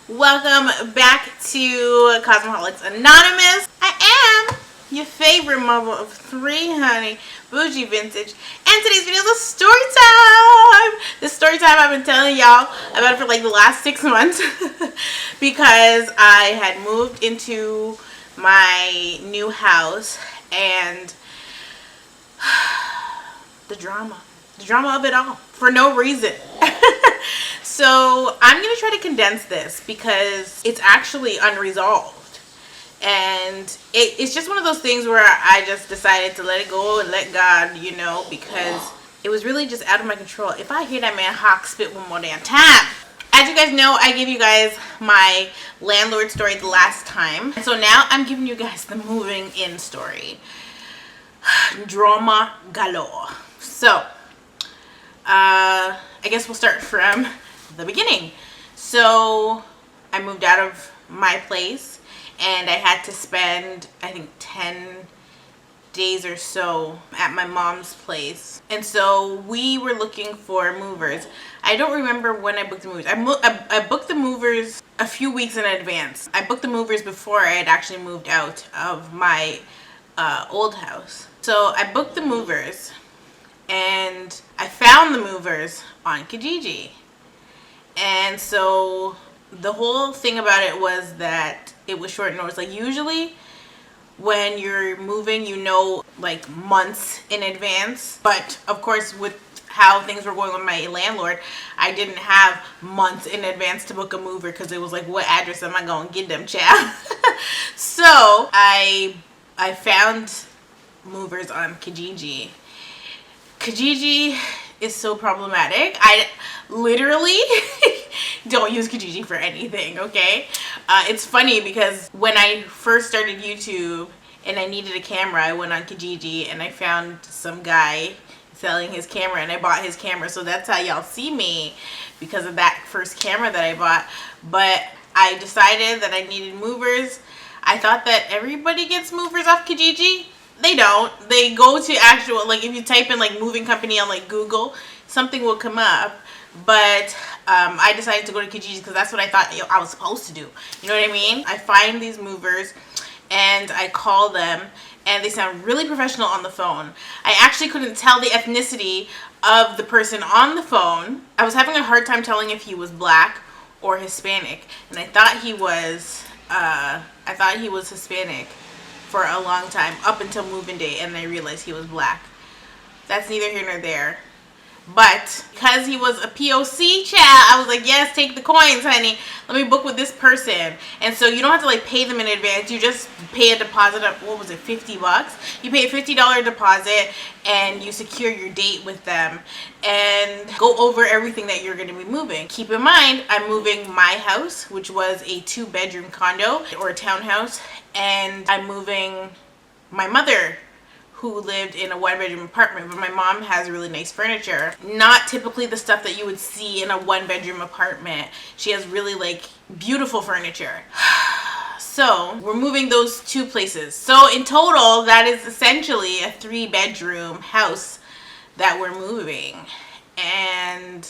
Welcome back to Cosmoholics Anonymous. I am your favorite mother of three, honey, Bougie Vintage. And today's video is a story time. This story time I've been telling y'all about it for like the last 6 months because I had moved into my new house and the drama of it all for no reason. So I'm going to try to condense this because it's actually unresolved. And it's just one of those things where I just decided to let it go and let God, because it was really just out of my control. If I hear that man Hawk spit one more damn time. As you guys know, I gave you guys my landlord story the last time. And so now I'm giving you guys the moving in story. Drama galore. So, I guess we'll start from the beginning. So I moved out of my place and I had to spend, I think, 10 days or so at my mom's place. And so we were looking for movers. I don't remember when I booked the movers. I booked the movers a few weeks in advance. I booked the movers before I had actually moved out of my old house. So I booked the movers and I found the movers on Kijiji. And so the whole thing about it was that it was short notice. Like usually when you're moving, like months in advance. But of course with how things were going with my landlord, I didn't have months in advance to book a mover because it was like, what address am I going to get them, child? So I found movers on Kijiji. Kijiji is so problematic. I literally don't use Kijiji for anything, okay? It's funny because when I first started YouTube and I needed a camera, I went on Kijiji and I found some guy selling his camera and I bought his camera. So that's how y'all see me, because of that first camera that I bought. But I decided that I needed movers. I thought that everybody gets movers off Kijiji. They don't. They go to actual, like if you type in like moving company on like Google, something will come up. But I decided to go to Kijiji because that's what I thought I was supposed to do. You know what I mean? I find these movers and I call them and they sound really professional on the phone. I actually couldn't tell the ethnicity of the person on the phone. I was having a hard time telling if he was black or Hispanic, and I thought he was Hispanic for a long time, up until moving day, and I realized he was black. That's neither here nor there. But because he was a POC child, I was like, yes, take the coins, honey. Let me book with this person. And so you don't have to like pay them in advance. You just pay a deposit of, what was it, $50? You pay a $50 deposit and you secure your date with them and go over everything that you're going to be moving. Keep in mind, I'm moving my house, which was a 2-bedroom condo or a townhouse, and I'm moving my mother, who lived in a 1-bedroom apartment. But my mom has really nice furniture. Not typically the stuff that you would see in a 1-bedroom apartment. She has really like beautiful furniture. So we're moving those 2 places. So in total, that is essentially a 3-bedroom house that we're moving. And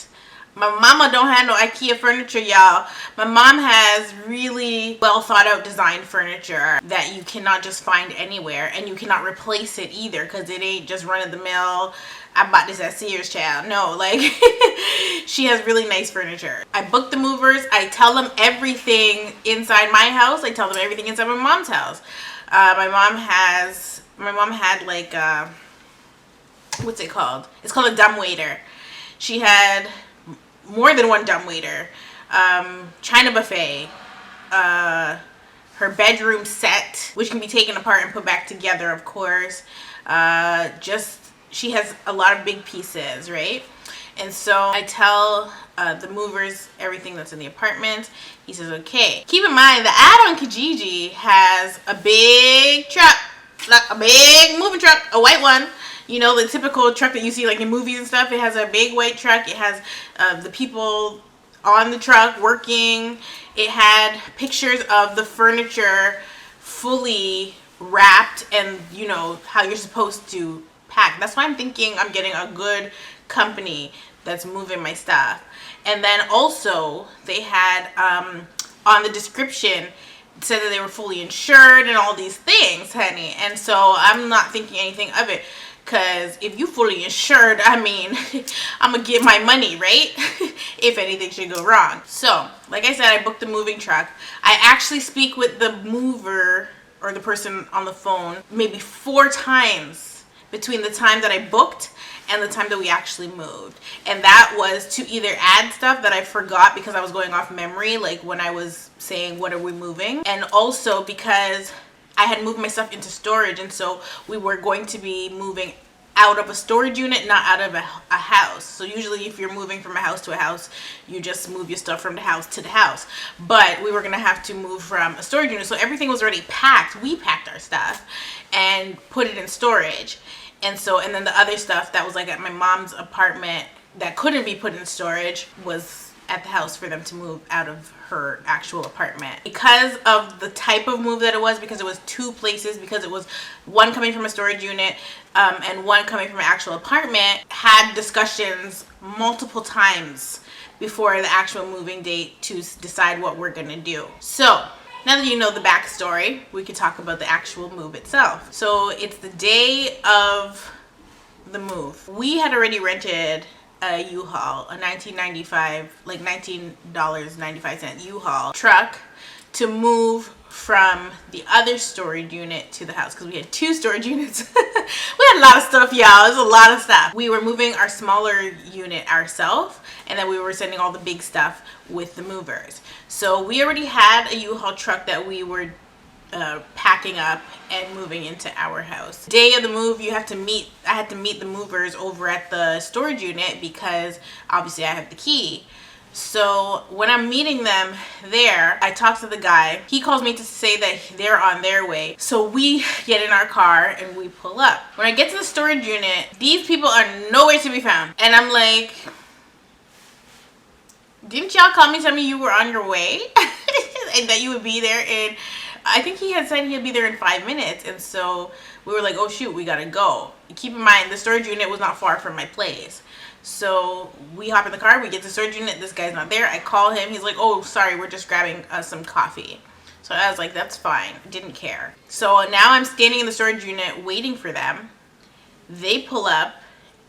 my mama don't have no IKEA furniture, y'all. My mom has really well thought out design furniture that you cannot just find anywhere, and you cannot replace it either because it ain't just run of the mill. I bought this at Sears, child. No, like she has really nice furniture. I book the movers. I tell them everything inside my house. I tell them everything inside my mom's house. My mom had like what's it called? It's called a dumbwaiter. She had more than one dumbwaiter, China buffet, her bedroom set, which can be taken apart and put back together, of course. She has a lot of big pieces, right? And so I tell the movers everything that's in the apartment. He says, okay. Keep in mind, the ad on Kijiji has a big truck, like a big moving truck, a white one. You know, the typical truck that you see like in movies and stuff. It has a big white truck. It has the people on the truck working. It had pictures of the furniture fully wrapped and, you know, how you're supposed to pack. That's why I'm thinking I'm getting a good company that's moving my stuff. And then also they had on the description said that they were fully insured and all these things, honey. And so I'm not thinking anything of it. Because if you fully insured, I mean, I'm going to get my money, right? If anything should go wrong. So, like I said, I booked the moving truck. I actually speak with the mover or the person on the phone maybe 4 times between the time that I booked and the time that we actually moved. And that was to either add stuff that I forgot because I was going off memory, like when I was saying, what are we moving? And also because I had moved my stuff into storage, and so we were going to be moving out of a storage unit, not out of a house. So usually if you're moving from a house to a house, you just move your stuff from the house to the house. But we were going to have to move from a storage unit. So everything was already packed. We packed our stuff and put it in storage. And then the other stuff that was like at my mom's apartment that couldn't be put in storage was at the house for them to move out of her actual apartment. Because of the type of move that it was, because it was 2 places, because it was one coming from a storage unit and one coming from an actual apartment, had discussions multiple times before the actual moving date to decide what we're gonna do. So now that you know the backstory, we could talk about the actual move itself. So it's the day of the move. We had already rented a U-Haul, a 1995, like $19.95 U-Haul truck to move from the other storage unit to the house, because we had 2 storage units. We had a lot of stuff, y'all. It was a lot of stuff. We were moving our smaller unit ourselves, and then we were sending all the big stuff with the movers. So we already had a U-Haul truck that we were packing up and moving into our house. Day of the move, I had to meet the movers over at the storage unit because obviously I have the key. So when I'm meeting them there, I talk to the guy. He calls me to say that they're on their way. So we get in our car and we pull up. When I get to the storage unit, these people are nowhere to be found. And I'm like, didn't y'all call me, tell me you were on your way and that you would be there in, I think he had said he'd be there in 5 minutes. And so we were like, oh shoot, we gotta go. Keep in mind, the storage unit was not far from my place. So we hop in the car, we get to the storage unit, this guy's not there. I call him, he's like, oh sorry, we're just grabbing some coffee. So I was like, that's fine, didn't care. So now I'm standing in the storage unit waiting for them. They pull up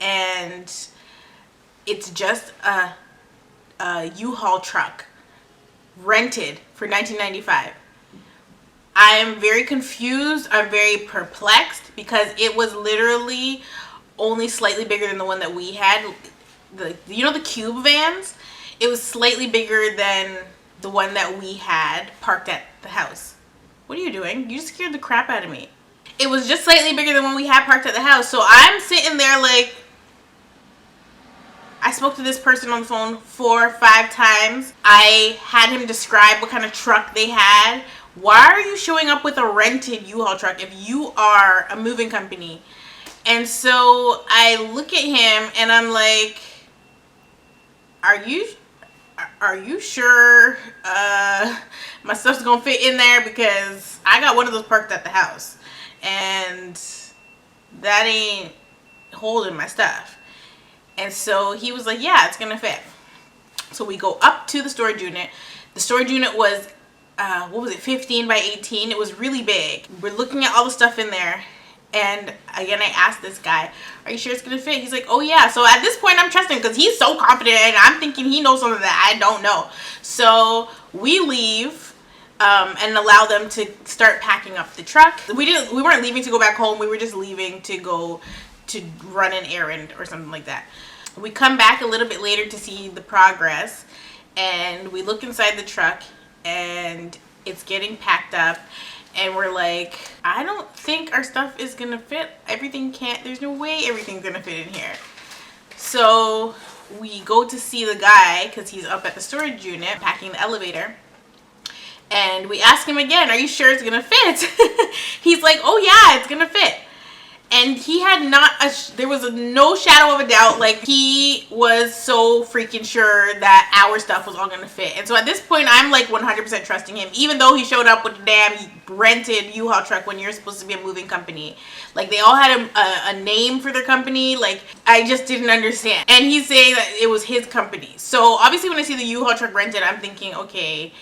and it's just a U-Haul truck rented for $19.95. I am very confused. I'm very perplexed because it was literally only slightly bigger than the one that we had. You know the cube vans? It was slightly bigger than the one that we had parked at the house. What are you doing? You just scared the crap out of me. It was just slightly bigger than one we had parked at the house. So I'm sitting there like, I spoke to this person on the phone 4 or 5 times. I had him describe what kind of truck they had. Why are you showing up with a rented U-Haul truck if you are a moving company? And so I look at him and I'm like, are you sure my stuff's gonna fit in there? Because I got one of those parked at the house and that ain't holding my stuff. And so he was like, yeah, it's gonna fit. So we go up to the storage unit. The storage unit was, 15 by 18. It was really big. We're looking at all the stuff in there. And again, I asked this guy, are you sure it's gonna fit? He's like, oh yeah. So at this point, I'm trusting because he's so confident and I'm thinking he knows something that I don't know. So we leave and allow them to start packing up the truck. We weren't leaving to go back home. We were just leaving to go to run an errand or something like that. We come back a little bit later to see the progress, and we look inside the truck and it's getting packed up, and we're like, I don't think our stuff is gonna fit. There's no way everything's gonna fit in here. So we go to see the guy because he's up at the storage unit packing the elevator, and we ask him again, are you sure it's gonna fit? He's like, oh yeah, it's gonna fit. And he had there was no shadow of a doubt. Like, he was so freaking sure that our stuff was all gonna fit. And so at this point, I'm like 100% trusting him, even though he showed up with a damn rented U-Haul truck when you're supposed to be a moving company. Like, they all had a name for their company. Like, I just didn't understand. And he's saying that it was his company. So obviously when I see the U-Haul truck rented, I'm thinking, okay,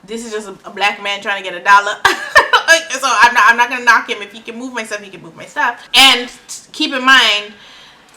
This is just a black man trying to get $1. So I'm not gonna knock him. If he can move my stuff, he can move my stuff. And keep in mind,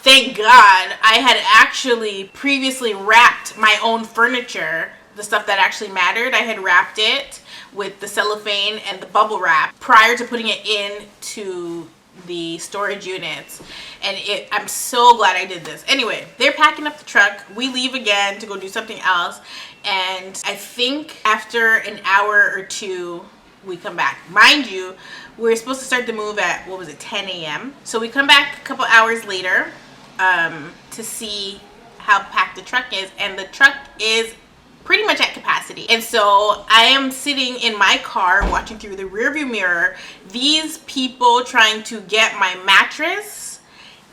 thank God, I had actually previously wrapped my own furniture, the stuff that actually mattered. I had wrapped it with the cellophane and the bubble wrap prior to putting it into the storage units, and I'm so glad I did this. Anyway, they're packing up the truck. We leave again to go do something else, and I think after an hour or two we come back. Mind you, we were supposed to start the move at, what was it, 10 a.m. So we come back a couple hours later to see how packed the truck is, and the truck is pretty much at capacity. And so I am sitting in my car watching through the rearview mirror, these people trying to get my mattress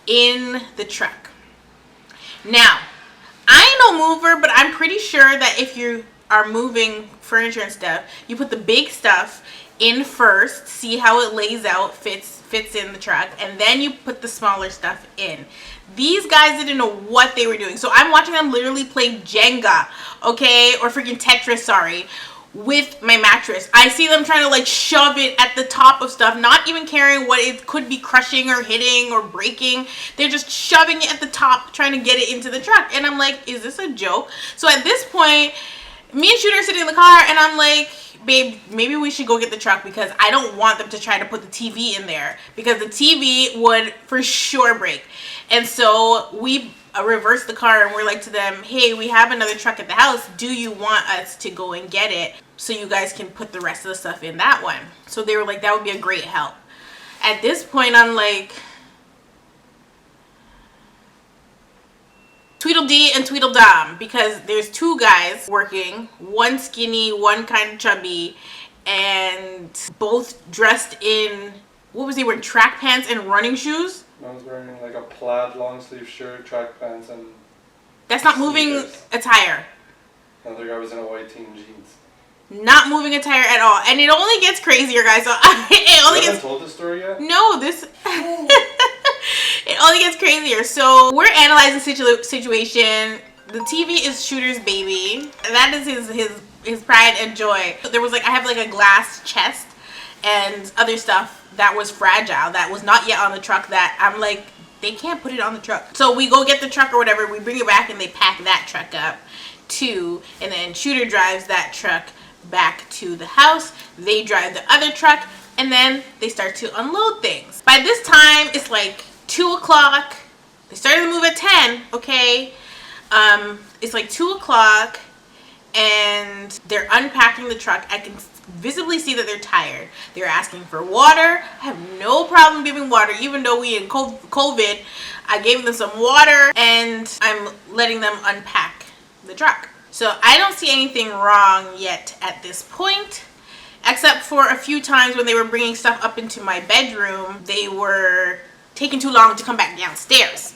in the truck. Now, I ain't no mover, but I'm pretty sure that if you are moving furniture and stuff, you put the big stuff in first, see how it lays out, fits in the truck, and then you put the smaller stuff in. These guys didn't know what they were doing. So I'm watching them literally play Jenga, okay, or freaking Tetris, sorry, with my mattress. I see them trying to like shove it at the top of stuff, not even caring what it could be crushing or hitting or breaking. They're just shoving it at the top, trying to get it into the truck. And I'm like, is this a joke? So at this point, me and Shooter are sitting in the car, and I'm like, babe, maybe we should go get the truck, because I don't want them to try to put the TV in there, because the TV would for sure break. And so we reverse the car, and we're like to them, hey, we have another truck at the house. Do you want us to go and get it so you guys can put the rest of the stuff in that one? So they were like, that would be a great help. At this point, I'm like, Tweedledee and Tweedledum, because there's two guys working, one skinny, one kind of chubby, and both dressed in, what was he wearing, track pants and running shoes? One's wearing like a plaid long sleeve shirt, track pants, and that's not moving attire. Another guy was in a white team jeans. Not moving attire at all. And it only gets crazier, guys. So it only you haven't told this story yet? No, this it only gets crazier. So we're analyzing situation. The TV is Shooter's baby. That is his pride and joy. There was like, I have like a glass chest and other stuff that was fragile, that was not yet on the truck, that I'm like, they can't put it on the truck. So we go get the truck or whatever, we bring it back, and they pack that truck up too, and then Shooter drives that truck back to the house. They drive the other truck, and then they start to unload things. By this time, it's like 2 o'clock. They started to move at 10, okay? It's like 2 o'clock, and they're unpacking the truck. I can visibly see that they're tired. They're asking for water. I have no problem giving water, even though we in COVID. I gave them some water, and I'm letting them unpack the truck. So I don't see anything wrong yet at this point, except for a few times when they were bringing stuff up into my bedroom, they were taking too long to come back downstairs.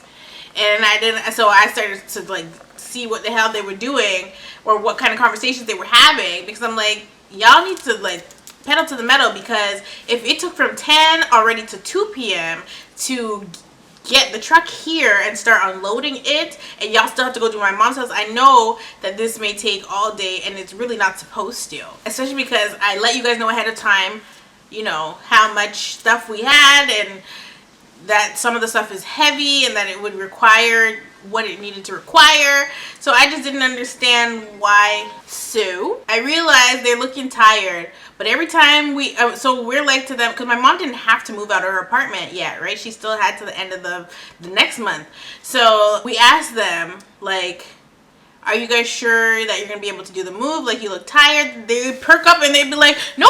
And so I started to like see what the hell they were doing, or what kind of conversations they were having, because I'm like, y'all need to like pedal to the metal, because if it took from 10 already to 2 p.m. to get the truck here and start unloading it, and y'all still have to go to my mom's house, I know that this may take all day, and it's really not supposed to, especially because I let you guys know ahead of time, you know, how much stuff we had, and that some of the stuff is heavy, and that it would require what it needed to require. So I just didn't understand why. So I realized they're looking tired, but every time so we're like to them, because my mom didn't have to move out of her apartment yet, right? She still had to the end of the next month. So we asked them, like, are you guys sure that you're gonna be able to do the move? Like, you look tired. They perk up and they'd be like, no,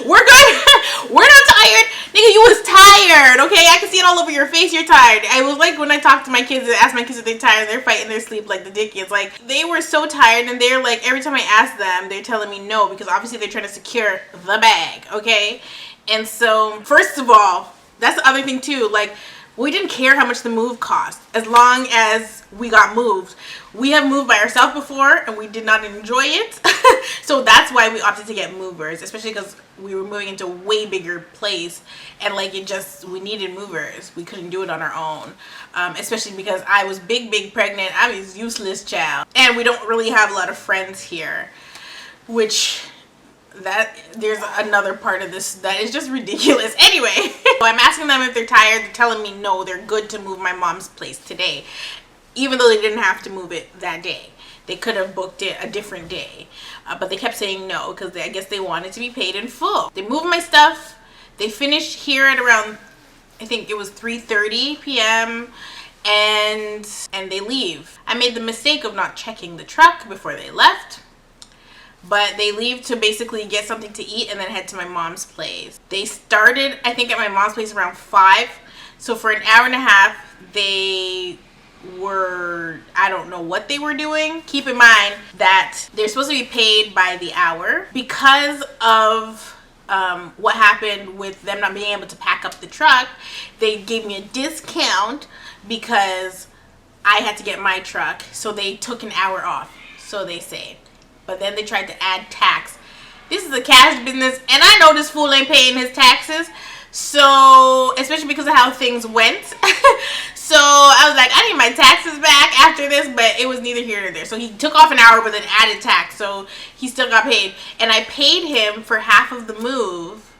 we're good. We're not tired. Nigga, you was tired, okay? I can see it all over your face. You're tired. I was like, when I talk to my kids and ask my kids if they're tired, they're fighting their sleep like the dickens. Like, they were so tired, and they're like, every time I ask them, they're telling me no, because obviously they're trying to secure the bag, okay? And so, first of all, that's the other thing too. Like, We didn't care how much the move cost as long as we got moved. We have moved by ourselves before and we did not enjoy it. So that's why we opted to get movers, especially because we were moving into a way bigger place and like we needed movers. We couldn't do it on our own, especially because I was big pregnant. I was useless child, and we don't really have a lot of friends here, which there's another part of this that is just ridiculous. Anyway, so I'm asking them if they're tired. They're telling me no, they're good to move my mom's place today, even though they didn't have to move it that day. They could have booked it a different day, but they kept saying no because I guess they wanted to be paid in full. They moved my stuff. They finished here at around, I think it was 3:30 p.m. and they leave. I made the mistake of not checking the truck before they left. But they leave to basically get something to eat and then head to my mom's place. They started, I think, at my mom's place around 5. So for an hour and a half, they were, I don't know what they were doing. Keep in mind that they're supposed to be paid by the hour. Because of what happened with them not being able to pack up the truck, they gave me a discount because I had to get my truck. So they took an hour off, so they say. But then they tried to add tax. This is a cash business, and I know this fool ain't paying his taxes. So, especially because of how things went. So, I was like, I need my taxes back after this, but it was neither here nor there. So, he took off an hour, but then added tax. So, he still got paid. And I paid him for half of the move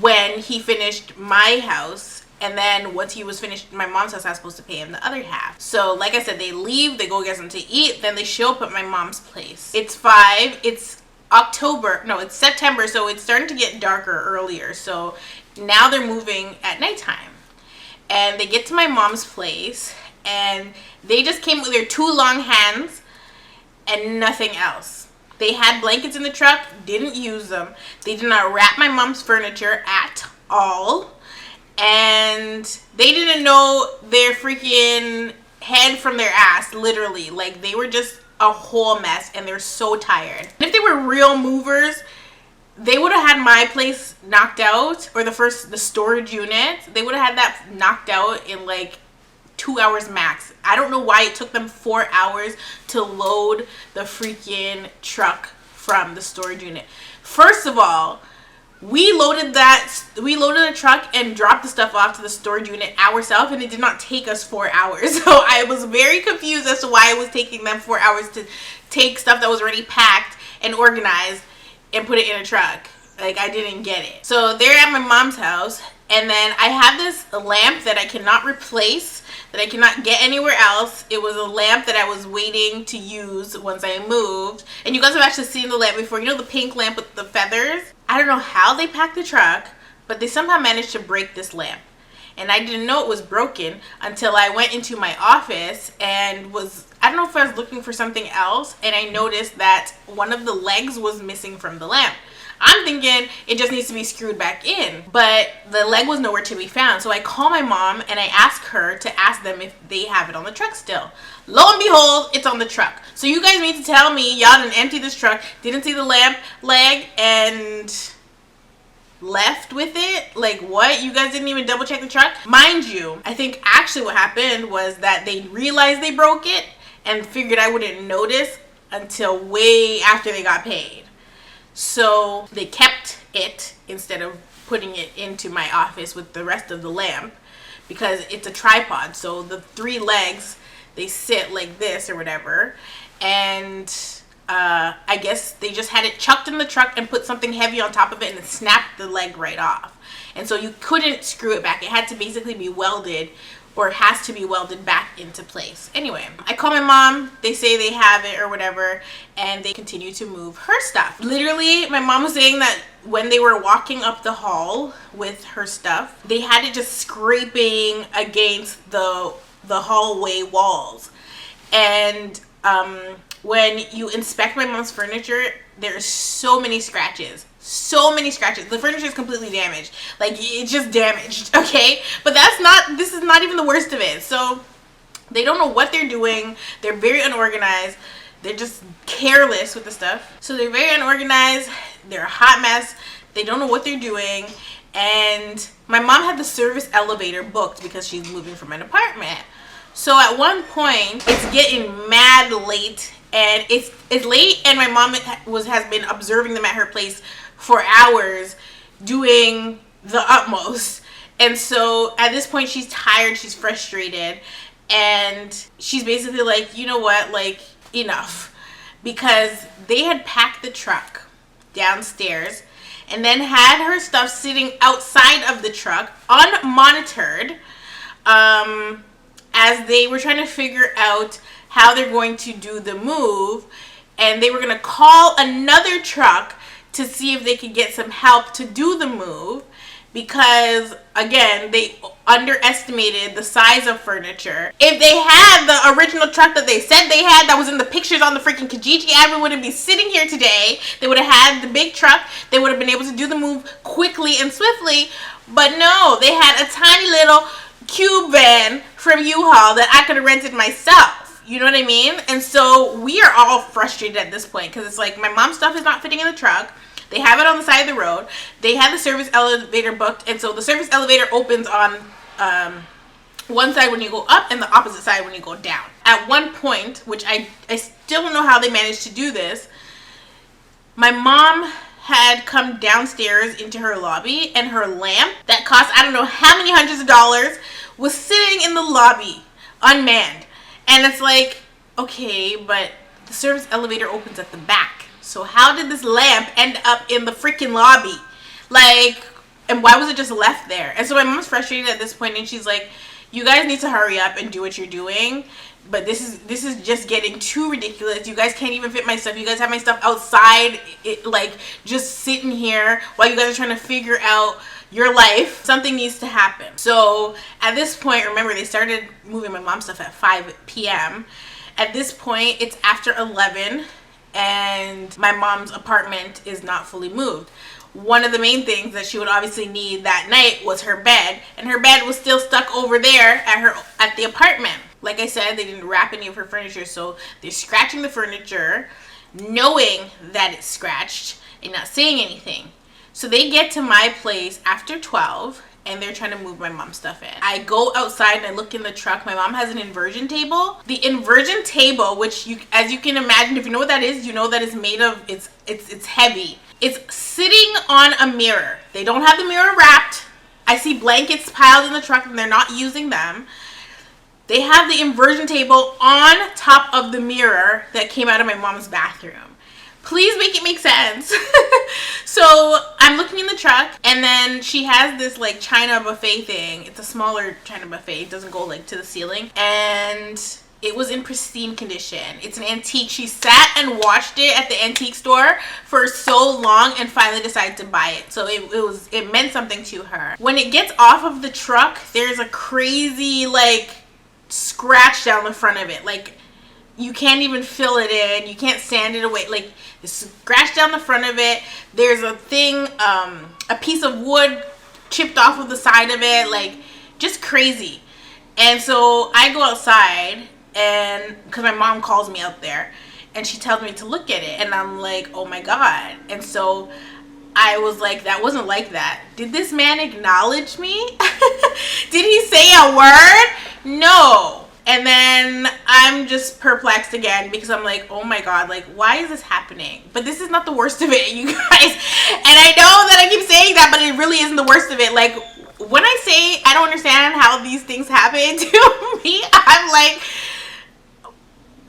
when he finished my house. And then once he was finished my mom's house, I was supposed to pay him the other half. So like I said, they leave, they go get something to eat, then they show up at my mom's place. It's it's September, so it's starting to get darker earlier. So now they're moving at nighttime. And they get to my mom's place and they just came with their 2 long hands and nothing else. They had blankets in the truck, didn't use them. They did not wrap my mom's furniture at all. And they didn't know their freaking head from their ass, literally. Like, they were just a whole mess, and they're so tired. If they were real movers, they would have had my place knocked out, or the storage unit. They would have had that knocked out in like 2 hours max. I don't know why it took them 4 hours to load the freaking truck from the storage unit. First of all, we loaded the truck and dropped the stuff off to the storage unit ourselves, and it did not take us 4 hours. So I was very confused as to why it was taking them 4 hours to take stuff that was already packed and organized and put it in a truck. Like, I didn't get it. So they're at my mom's house, and then I have this lamp that I cannot replace, that I cannot get anywhere else. It was a lamp that I was waiting to use once I moved. And you guys have actually seen the lamp before. You know the pink lamp with the feathers? I don't know how they packed the truck, but they somehow managed to break this lamp. And I didn't know it was broken until I went into my office and I don't know if I was looking for something else, and I noticed that one of the legs was missing from the lamp. I'm thinking it just needs to be screwed back in, but the leg was nowhere to be found. So I call my mom and I ask her to ask them if they have it on the truck still. Lo and behold, it's on the truck. So you guys need to tell me y'all didn't empty this truck, didn't see the lamp leg, and left with it? Like, what? You guys didn't even double check the truck? Mind you, I think actually what happened was that they realized they broke it and figured I wouldn't notice until way after they got paid. So they kept it instead of putting it into my office with the rest of the lamp, because it's a tripod. So the 3 legs, they sit like this or whatever. And I guess they just had it chucked in the truck and put something heavy on top of it and it snapped the leg right off. And so you couldn't screw it back. It had to basically be welded, or has to be welded back into place. Anyway, I call my mom, they say they have it or whatever, and they continue to move her stuff. Literally, my mom was saying that when they were walking up the hall with her stuff, they had it just scraping against the hallway walls. And when you inspect my mom's furniture, there's so many scratches. So many scratches. The furniture is completely damaged. Like, it's just damaged, okay? But this is not even the worst of it. So they don't know what they're doing. They're very unorganized. They're just careless with the stuff. So they're very unorganized. They're a hot mess. They don't know what they're doing. And my mom had the service elevator booked because she's moving from an apartment. So at one point, it's getting mad late, and it's late, and my mom has been observing them at her place for hours, doing the utmost. And so at this point, she's tired, she's frustrated, and she's basically like, you know what, like, enough. Because they had packed the truck downstairs and then had her stuff sitting outside of the truck, unmonitored, as they were trying to figure out how they're going to do the move. And they were going to call another truck to see if they could get some help to do the move, because again, they underestimated the size of furniture. If they had the original truck that they said they had, that was in the pictures on the freaking Kijiji ad, we wouldn't be sitting here today. They would have had the big truck. They would have been able to do the move quickly and swiftly. But no, they had a tiny little cube van from U-Haul that I could have rented myself. You know what I mean? And so we are all frustrated at this point, because it's like, my mom's stuff is not fitting in the truck. They have it on the side of the road. They have the service elevator booked, and so the service elevator opens on one side when you go up and the opposite side when you go down. At one point, which I still don't know how they managed to do this, my mom had come downstairs into her lobby, and her lamp that cost I don't know how many hundreds of dollars was sitting in the lobby unmanned. And it's like, okay, but the service elevator opens at the back. So how did this lamp end up in the freaking lobby? Like, and why was it just left there? And so my mom's frustrated at this point, and she's like, you guys need to hurry up and do what you're doing. But this is just getting too ridiculous. You guys can't even fit my stuff. You guys have my stuff outside, like, just sitting here while you guys are trying to figure out your life. Something needs to happen. So at this point, remember, they started moving my mom's stuff at 5 p.m. At this point, it's after 11, and my mom's apartment is not fully moved. One of the main things that she would obviously need that night was her bed, and her bed was still stuck over there at the apartment. Like I said, they didn't wrap any of her furniture, so they're scratching the furniture, knowing that it's scratched and not saying anything. So they get to my place after 12, and they're trying to move my mom's stuff in. I go outside and I look in the truck. My mom has an inversion table. The inversion table, which as you can imagine, if you know what that is, you know that it's made of, it's heavy. It's sitting on a mirror. They don't have the mirror wrapped. I see blankets piled in the truck, and they're not using them. They have the inversion table on top of the mirror that came out of my mom's bathroom. Please make it make sense. So I'm looking in the truck, and then she has this like China buffet thing. It's a smaller China buffet. It doesn't go like to the ceiling. And it was in pristine condition. It's an antique. She sat and watched it at the antique store for so long and finally decided to buy it. So it meant something to her. When it gets off of the truck, there's a crazy like scratch down the front of it. Like, you can't even fill it in. You can't sand it away. Like, the scratch down the front of it. There's a thing, a piece of wood chipped off of the side of it. Like, just crazy. And so I go outside, and because my mom calls me out there, and she tells me to look at it, and I'm like, oh my god. And so I was like, that wasn't like that. Did this man acknowledge me? Did he say a word? No. And then I'm just perplexed again, because I'm like, oh my god, like, why is this happening? But this is not the worst of it, you guys. And I know that I keep saying that, but it really isn't the worst of it. Like, when I say I don't understand how these things happen to me, I'm like,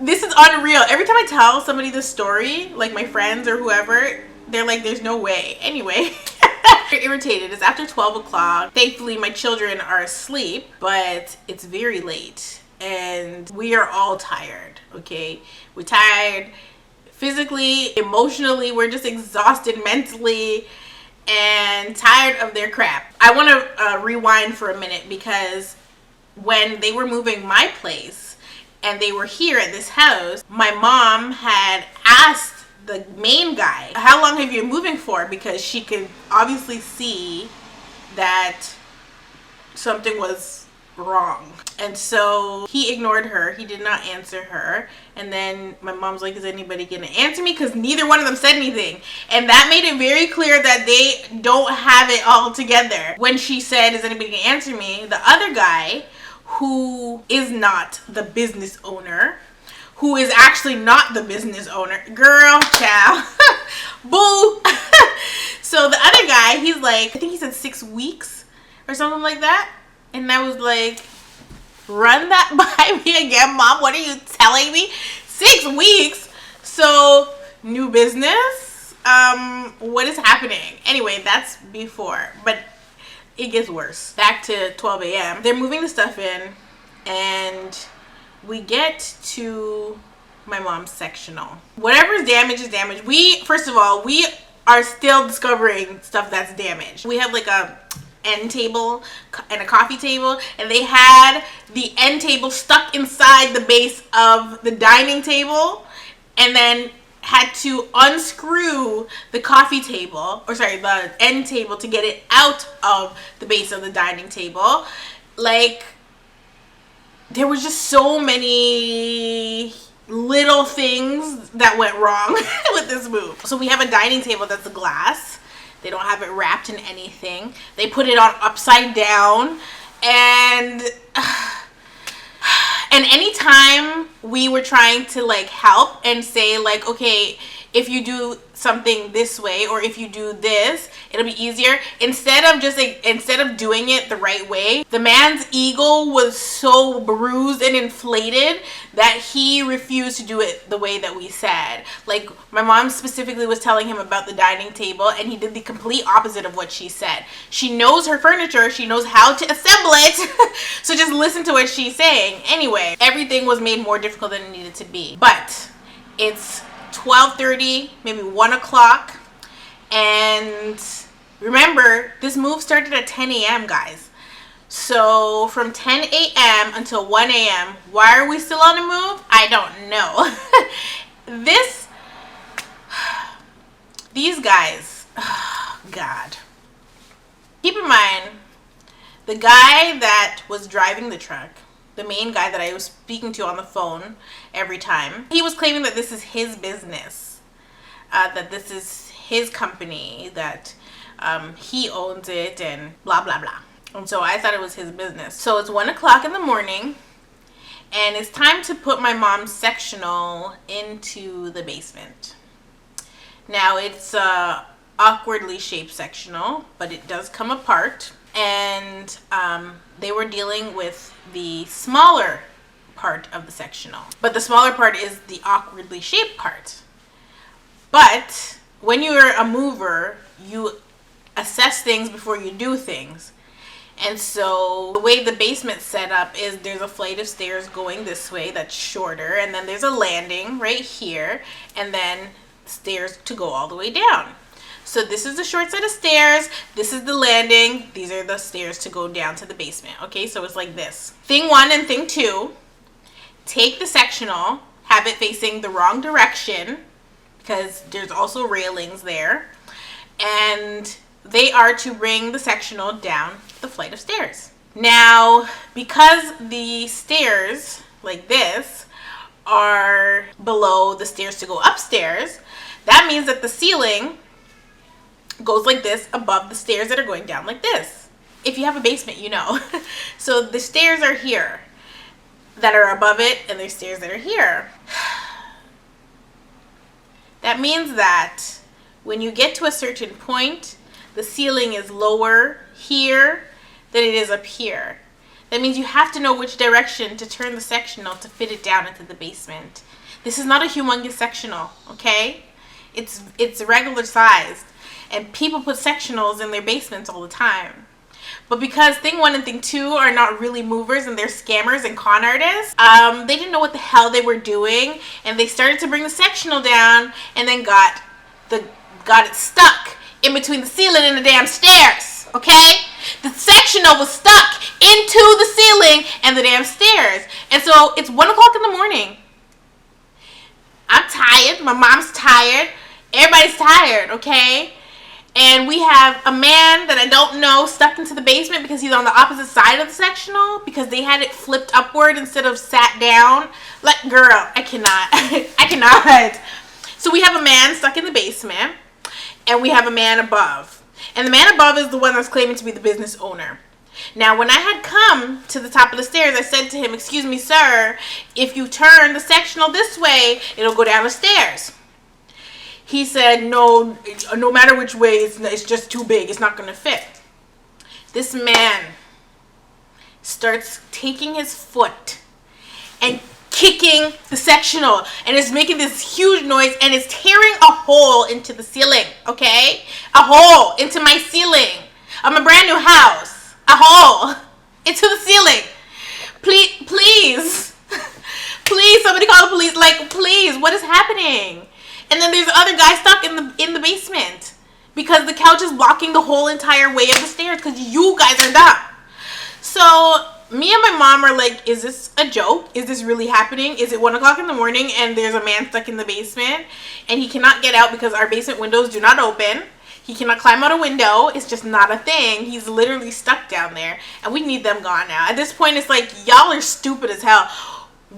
this is unreal. Every time I tell somebody this story, like my friends or whoever, they're like, there's no way. Anyway. You're irritated. It's after 12 o'clock. Thankfully, my children are asleep, but it's very late. And we are all tired, okay? We're tired physically, emotionally. We're just exhausted mentally and tired of their crap. I want to rewind for a minute, because when they were moving my place and they were here at this house, my mom had asked the main guy, how long have you been moving for? Because she could obviously see that something was wrong. And so he ignored her. He did not answer her. And then my mom's like, is anybody gonna answer me? Because neither one of them said anything. And that made it very clear that they don't have it all together. When she said, is anybody gonna answer me? The other guy, who is not the business owner, who is actually not the business owner, girl, child, boo. So the other guy, he's like, I think he said 6 weeks or something like that. And I was like, run that by me again, Mom. What are you telling me? 6 weeks? So, new business? What is happening? Anyway, that's before. But it gets worse. Back to 12 a.m. They're moving the stuff in. And we get to my mom's sectional. Whatever is damaged is damaged. First of all, we are still discovering stuff that's damaged. We have like a end table and a coffee table, and they had the end table stuck inside the base of the dining table, and then had to unscrew the the end table to get it out of the base of the dining table. Like, there was just so many little things that went wrong with this move. So we have a dining table that's glass. They don't have it wrapped in anything. They put it on upside down. And anytime we were trying to like help and say like, okay, if you do something this way or if you do this, it'll be easier. Instead of doing it the right way, the man's ego was so bruised and inflated that he refused to do it the way that we said. Like, my mom specifically was telling him about the dining table, and he did the complete opposite of what she said. She knows her furniture. She knows how to assemble it. So just listen to what she's saying. Anyway, everything was made more difficult than it needed to be. But it's 12:30, maybe 1 o'clock. And remember, this move started at 10 a.m., guys. So from 10 a.m. until 1 a.m., why are we still on the move? I don't know. These guys, oh, God. Keep in mind, the guy that was driving the truck, the main guy that I was speaking to on the phone every time, he was claiming that this is his business, that this is his company, that he owns it, and blah, blah, blah. And so I thought it was his business. So it's 1 o'clock in the morning, and it's time to put my mom's sectional into the basement. Now, it's a awkwardly shaped sectional, but it does come apart. And they were dealing with the smaller part of the sectional. But the smaller part is the awkwardly shaped part. But when you're a mover, you assess things before you do things. And so the way the basement's set up is there's a flight of stairs going this way that's shorter, and then there's a landing right here, and then stairs to go all the way down. So this is the short set of stairs, this is the landing, these are the stairs to go down to the basement. Okay, so it's like this. Thing 1 and thing 2, take the sectional, have it facing the wrong direction, because there's also railings there, and they are to bring the sectional down the flight of stairs. Now, because the stairs, like this, are below the stairs to go upstairs, that means that the ceiling goes like this above the stairs that are going down like this. If you have a basement, you know. So the stairs are here that are above it, and there's stairs that are here. That means that when you get to a certain point, the ceiling is lower here than it is up here. That means you have to know which direction to turn the sectional to fit it down into the basement. This is not a humongous sectional, okay? It's regular sized. And people put sectionals in their basements all the time. But because thing 1 and thing 2 are not really movers and they're scammers and con artists, they didn't know what the hell they were doing, and they started to bring the sectional down and then got it stuck in between the ceiling and the damn stairs, okay? The sectional was stuck into the ceiling and the damn stairs. And so it's 1 o'clock in the morning. I'm tired. My mom's tired. Everybody's tired, okay? And we have a man that I don't know stuck into the basement because he's on the opposite side of the sectional because they had it flipped upward instead of sat down. Like, girl, I cannot. I cannot. So we have a man stuck in the basement and we have a man above. And the man above is the one that's claiming to be the business owner. Now, when I had come to the top of the stairs, I said to him, "Excuse me, sir, if you turn the sectional this way, it'll go down the stairs." He said, "No, no matter which way, it's just too big. It's not going to fit." This man starts taking his foot and kicking the sectional, and it's making this huge noise, and it's tearing a hole into the ceiling, okay? A hole into my ceiling. I'm a brand new house. A hole into the ceiling. Please, please, somebody call the police. Like, please, what is happening? And then there's other guy stuck in the basement because the couch is blocking the whole entire way of the stairs because you guys are dumb. So me and my mom are like, is this a joke? Is this really happening? Is it 1 o'clock in the morning and there's a man stuck in the basement and he cannot get out because our basement windows do not open? He cannot climb out a window. It's just not a thing. He's literally stuck down there. And we need them gone now. At this point, it's like, y'all are stupid as hell.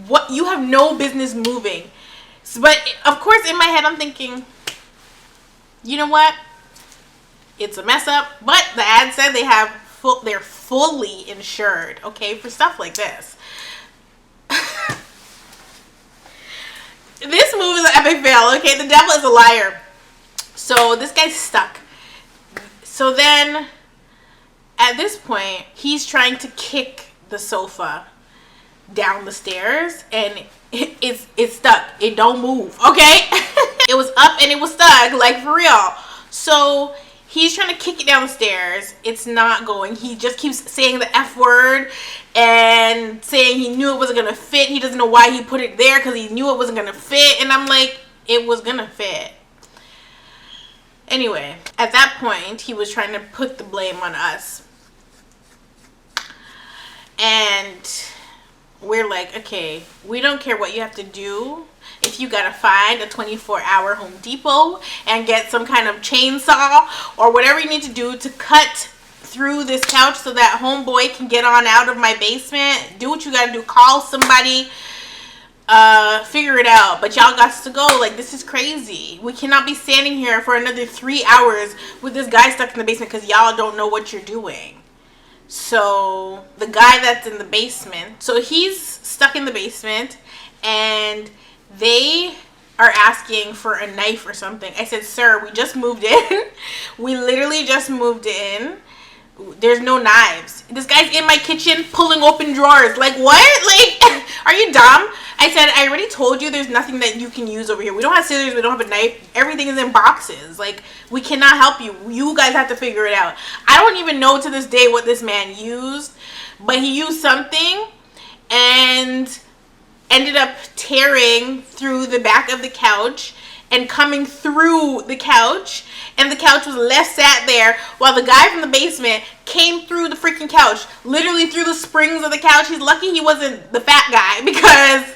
What? You have no business moving. But, of course, in my head, I'm thinking, you know what? It's a mess up. But the ad said they're fully insured, okay, for stuff like this. This move is an epic fail, okay? The devil is a liar. So this guy's stuck. So then, at this point, he's trying to kick the sofa down the stairs, and it's stuck. It don't move, okay? It was up and it was stuck, like, for real. So he's trying to kick it down the stairs. It's not going. He just keeps saying the F word and saying he knew it wasn't gonna fit. He doesn't know why he put it there because he knew it wasn't gonna fit. And I'm like, it was gonna fit. Anyway, at that point, he was trying to put the blame on us. And we're like, okay, we don't care what you have to do. If you gotta find a 24-hour Home Depot and get some kind of chainsaw or whatever you need to do to cut through this couch so that homeboy can get on out of my basement, do what you gotta do. Call somebody. Figure it out. But y'all got to go. Like, this is crazy. We cannot be standing here for another 3 hours with this guy stuck in the basement because y'all don't know what you're doing. So the guy that's in the basement, so he's stuck in the basement and they are asking for a knife or something. I said, "Sir, we just moved in." We literally just moved in. There's no knives. This guy's in my kitchen pulling open drawers. Like, what? Like, are you dumb? I said, I already told you there's nothing that you can use over here. We don't have scissors. We don't have a knife. Everything is in boxes. Like, we cannot help you. You guys have to figure it out. I don't even know to this day what this man used, but he used something and ended up tearing through the back of the couch and coming through the couch, and the couch was left sat there while the guy from the basement came through the freaking couch, literally through the springs of the couch. He's lucky he wasn't the fat guy because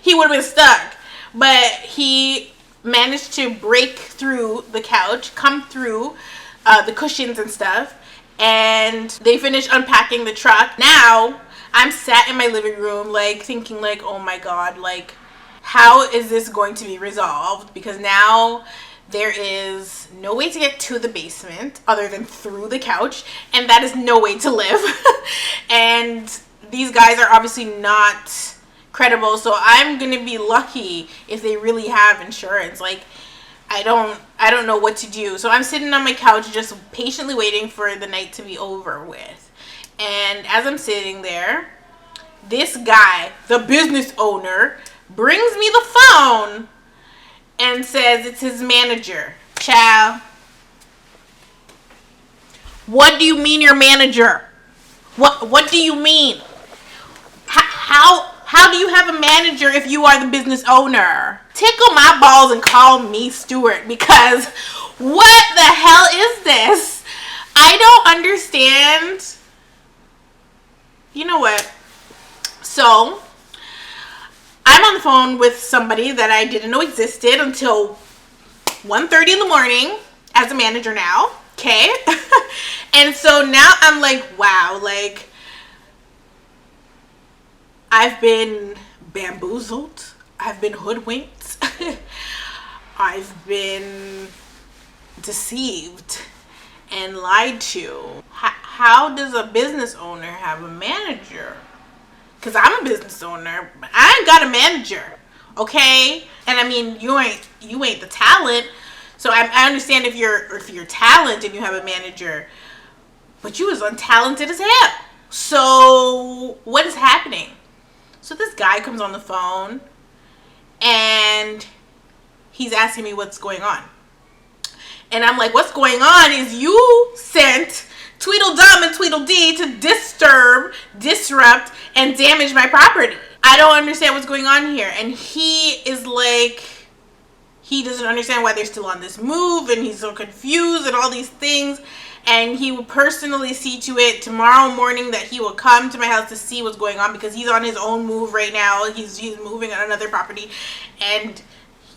he would have been stuck. But he managed to break through the couch, come through the cushions and stuff, and they finished unpacking the truck. Now I'm sat in my living room, like, thinking, like, oh my god, like, how is this going to be resolved? Because now there is no way to get to the basement other than through the couch, and that is no way to live. And these guys are obviously not credible, so I'm gonna be lucky if they really have insurance. Like, I don't know what to do. So I'm sitting on my couch just patiently waiting for the night to be over with. And as I'm sitting there, this guy, the business owner, brings me the phone and says it's his manager. Child, what do you mean your manager? What do you mean? How do you have a manager if you are the business owner? Tickle my balls and call me Stuart, because what the hell is this? I don't understand. You know what? So I'm on the phone with somebody that I didn't know existed until 1:30 in the morning as a manager now. Okay. And so now I'm like, wow, like I've been bamboozled. I've been hoodwinked. I've been deceived and lied to. How does a business owner have a manager? Because I'm a business owner, but I ain't got a manager. Okay? And I mean, you ain't the talent. So I understand if you're talent and you have a manager, but you was untalented as hell. So what is happening? So this guy comes on the phone and he's asking me what's going on. And I'm like, what's going on is you sent Tweedledum and Tweedledee to disturb, disrupt, and damage my property. I don't understand what's going on here. And he is like, he doesn't understand why they're still on this move, and he's so confused and all these things. And he will personally see to it tomorrow morning that he will come to my house to see what's going on, because he's on his own move right now. He's moving on another property, and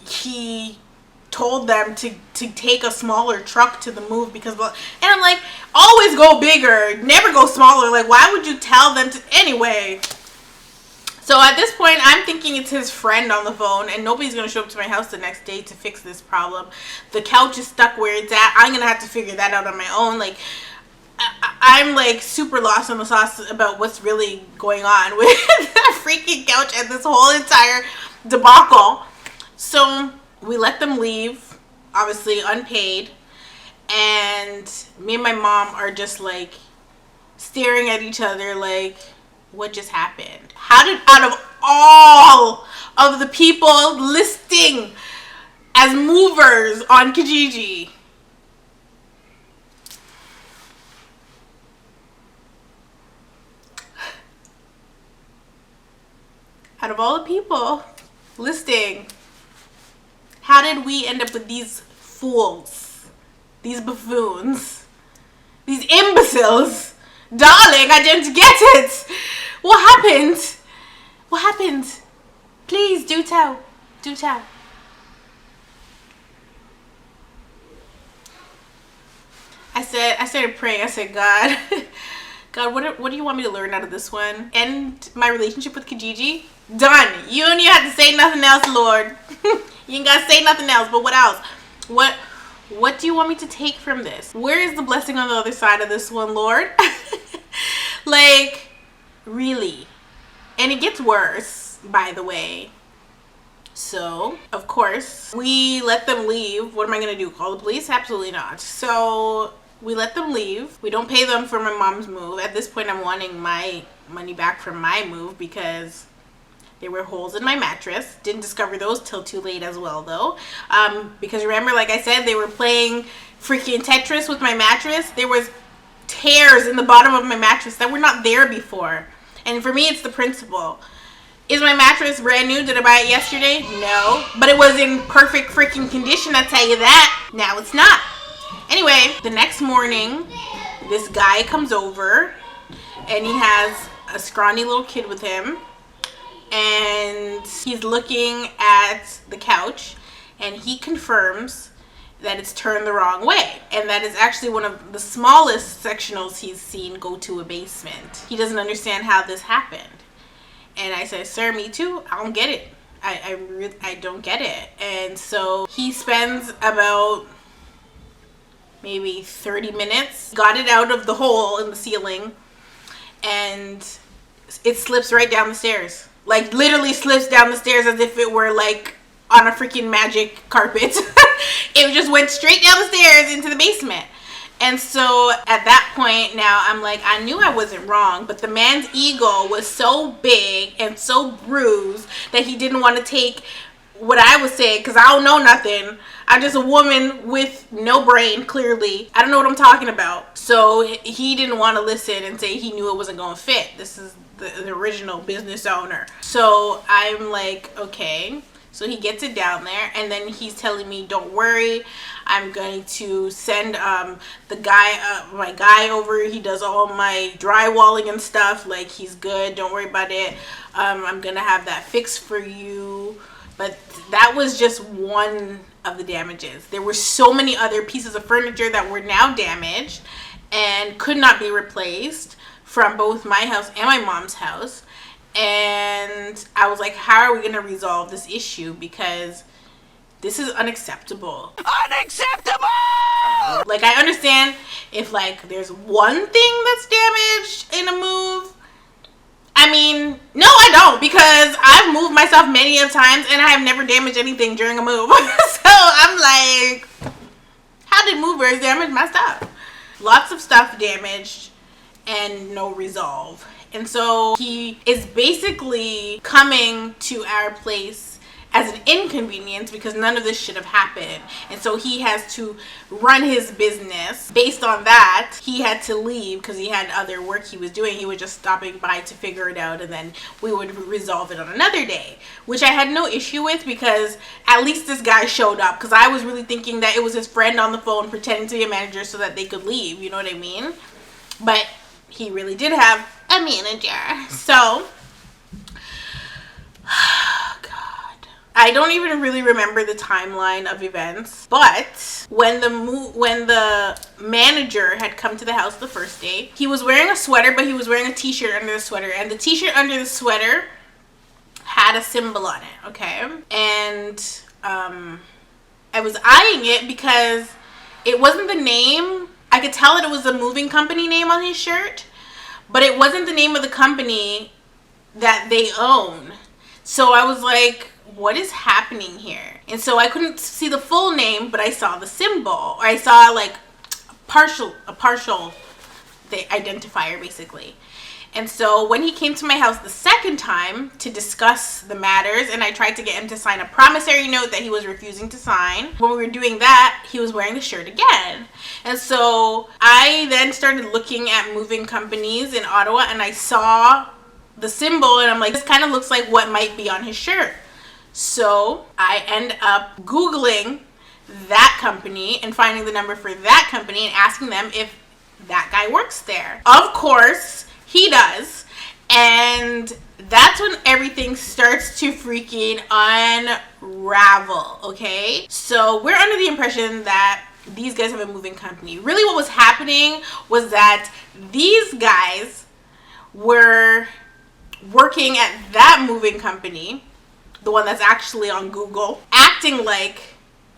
he told them to take a smaller truck to the move because, and I'm like, always go bigger, never go smaller. Like, why would you tell them to anyway? So at this point, I'm thinking it's his friend on the phone, and nobody's going to show up to my house the next day to fix this problem. The couch is stuck where it's at. I'm going to have to figure that out on my own. Like, I'm like super lost in the sauce about what's really going on with that freaking couch and this whole entire debacle. So we let them leave, obviously unpaid. And me and my mom are just like staring at each other like, what just happened? How did, out of all of the people listing as movers on Kijiji, out of all the people listing, how did we end up with these fools, these buffoons, these imbeciles? Darling, I didn't get it. What happened? What happened? Please do tell. Do tell. I started praying. I said, God, God, what do you want me to learn out of this one? End my relationship with Kijiji? Done. You don't even have to say nothing else, Lord. You ain't gotta say nothing else. But what else? What do you want me to take from this? Where is the blessing on the other side of this one, Lord? Like, really? And it gets worse, by the way. So, of course, we let them leave. What am I going to do? Call the police? Absolutely not. So, we let them leave. We don't pay them for my mom's move. At this point, I'm wanting my money back from my move because there were holes in my mattress. Didn't discover those till too late as well, though. Because remember, like I said, they were playing freaking Tetris with my mattress. There was tears in the bottom of my mattress that were not there before. And for me, it's the principle. Is my mattress brand new? Did I buy it yesterday? No. But it was in perfect freaking condition, I'll tell you that. Now it's not. Anyway, the next morning, this guy comes over, and he has a scrawny little kid with him. And he's looking at the couch, and he confirms that it's turned the wrong way, and that is actually one of the smallest sectionals he's seen go to a basement. He doesn't understand how this happened. And I said, sir, me too. I don't get it. I don't get it. And so he spends about maybe 30 minutes, got it out of the hole in the ceiling, and it slips right down the stairs. Like, literally slips down the stairs as if it were like on a freaking magic carpet. It just went straight down the stairs into the basement. And so at that point now, I'm like, I knew I wasn't wrong, but the man's ego was so big and so bruised that he didn't want to take what I was saying, because I don't know nothing. I'm just a woman with no brain, clearly. I don't know what I'm talking about. So he didn't want to listen and say he knew it wasn't going to fit. This is the original business owner. So I'm like, okay. So he gets it down there, and then he's telling me, don't worry, I'm going to send the guy, my guy over. He does all my drywalling and stuff. Like, he's good. Don't worry about it. I'm going to have that fixed for you. But that was just one of the damages. There were so many other pieces of furniture that were now damaged and could not be replaced from both my house and my mom's house. And I was like, how are we going to resolve this issue? Because this is unacceptable. Unacceptable! Like, I understand if, like, there's one thing that's damaged in a move. I mean, no, I don't, because I've moved myself many of times and I have never damaged anything during a move. So I'm like, how did movers damage my stuff? Lots of stuff damaged and no resolve. And so he is basically coming to our place as an inconvenience because none of this should have happened. And so he has to run his business. Based on that, he had to leave because he had other work he was doing. He was just stopping by to figure it out, and then we would resolve it on another day, which I had no issue with because at least this guy showed up, because I was really thinking that it was his friend on the phone pretending to be a manager so that they could leave, you know what I mean? But he really did have a manager. So I don't even really remember the timeline of events, but when the manager had come to the house the first day, he was wearing a sweater, but he was wearing a t-shirt under the sweater, and the t-shirt under the sweater had a symbol on it, okay? And I was eyeing it because it wasn't the name. I could tell that it was a moving company name on his shirt, but it wasn't the name of the company that they own. So I was like, what is happening here? And so I couldn't see the full name, but I saw the symbol, or I saw like a partial the identifier basically. And so when he came to my house the second time to discuss the matters, and I tried to get him to sign a promissory note that he was refusing to sign, when we were doing that, he was wearing the shirt again. And so I then started looking at moving companies in Ottawa, and I saw the symbol, and I'm like, this kind of looks like what might be on his shirt. So I end up Googling that company and finding the number for that company and asking them if that guy works there. Of course, he does. And that's when everything starts to freaking unravel, okay? So we're under the impression that these guys have a moving company. Really what was happening was that these guys were working at that moving company, the one that's actually on Google, acting like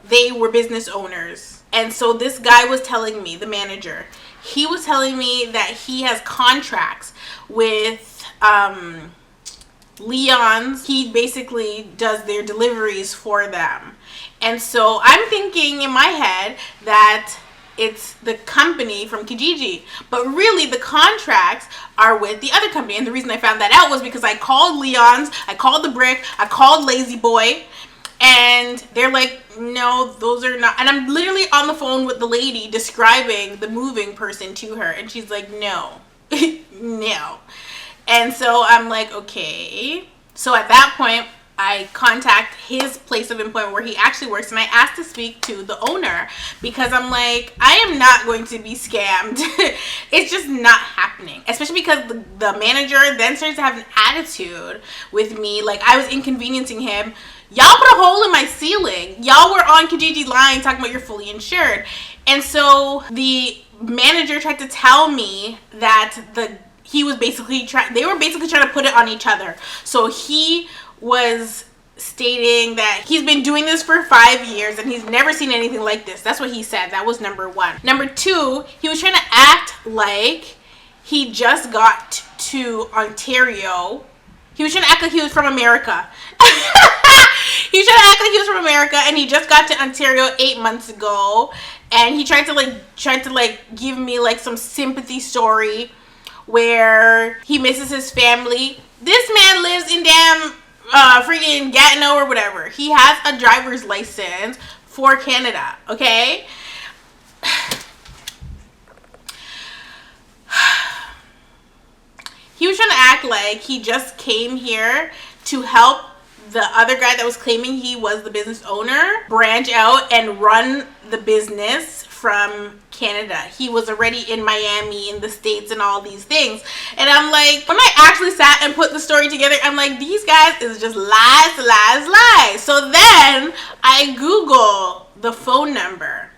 they were business owners. And so this guy was telling me, the manager, he was telling me that he has contracts with Leon's. He basically does their deliveries for them. And so I'm thinking in my head that it's the company from Kijiji, but really the contracts are with the other company. And the reason I found that out was because I called Leon's, I called The Brick, I called Lazy Boy, and they're like, no, those are not. And I'm literally on the phone with the lady describing the moving person to her, and she's like, no. No. And so I'm like, okay. So at that point, I contact his place of employment where he actually works, and I asked to speak to the owner because I'm like, I am not going to be scammed. It's just not happening, especially because the manager then starts to have an attitude with me, like I was inconveniencing him. Y'all put a hole in my ceiling. Y'all were on Kijiji line talking about you're fully insured. And so the manager tried to tell me that they were basically trying to put it on each other. So he was stating that he's been doing this for 5 years and he's never seen anything like this. That's what he said. That was number one. Number two, he was trying to act like he just got to Ontario. He was trying to act like he was from America. He was trying to act like he was from America, and he just got to Ontario 8 months ago, and he tried to give me like some sympathy story where he misses his family. This man lives in damn freaking Gatineau or whatever. He has a driver's license for Canada, okay? He was trying to act like he just came here to help the other guy that was claiming he was the business owner branch out and run the business from Canada. He was already in Miami, in the States, and all these things. And I'm like, when I actually sat and put the story together, I'm like, these guys is just lies, lies, lies. So then I Google the phone number,